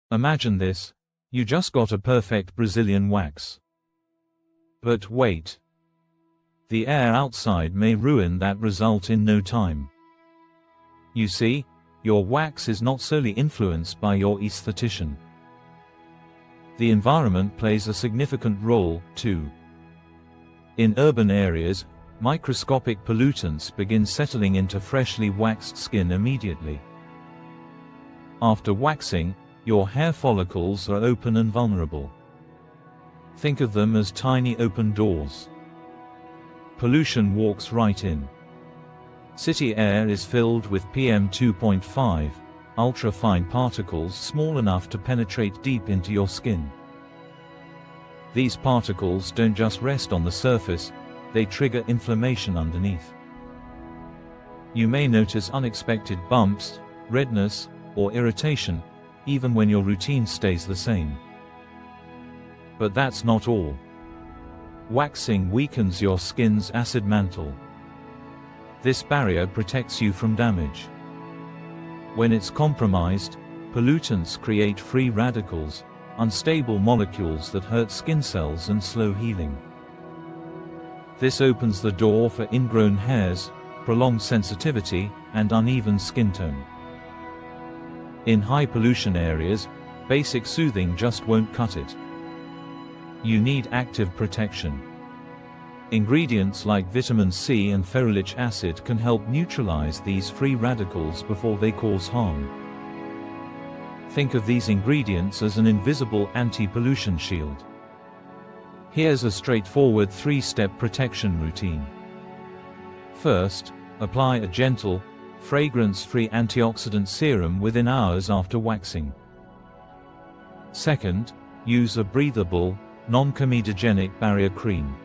Imagine this: you just got a perfect Brazilian wax. But wait. The air outside may ruin that result in no time. You see, your wax is not solely influenced by your esthetician. The environment plays a significant role, too. In urban areas, microscopic pollutants begin settling into freshly waxed skin immediately. After waxing, your hair follicles are open and vulnerable. Think of them as tiny open doors. Pollution walks right in. City air is filled with PM 2.5, ultra-fine particles small enough to penetrate deep into your skin. These particles don't just rest on the surface, they trigger inflammation underneath. You may notice unexpected bumps, redness, or irritation, even when your routine stays the same. But that's not all. Waxing weakens your skin's acid mantle. This barrier protects you from damage. When it's compromised, pollutants create free radicals, unstable molecules that hurt skin cells and slow healing. This opens the door for ingrown hairs, prolonged sensitivity, and uneven skin tone. In high-pollution areas, basic soothing just won't cut it. You need active protection. Ingredients like vitamin C and ferulic acid can help neutralize these free radicals before they cause harm. Think of these ingredients as an invisible anti-pollution shield. Here's a straightforward 3-step protection routine. First, apply a gentle, fragrance-free antioxidant serum within hours after waxing. Second, use a breathable, non-comedogenic barrier cream.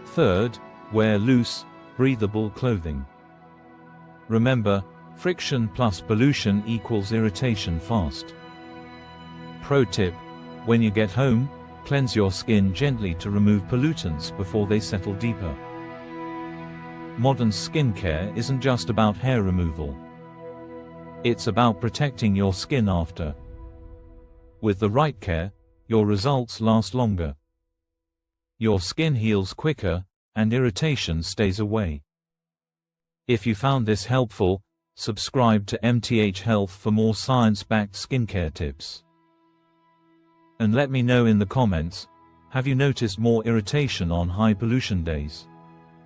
Third, wear loose, breathable clothing. Remember, friction plus pollution equals irritation fast. Pro tip: when you get home, cleanse your skin gently to remove pollutants before they settle deeper. Modern skincare isn't just about hair removal. It's about protecting your skin after. With the right care, your results last longer. Your skin heals quicker, and irritation stays away. If you found this helpful, subscribe to MTH Health for more science-backed skincare tips. And let me know in the comments, have you noticed more irritation on high pollution days?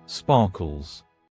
Sparkles.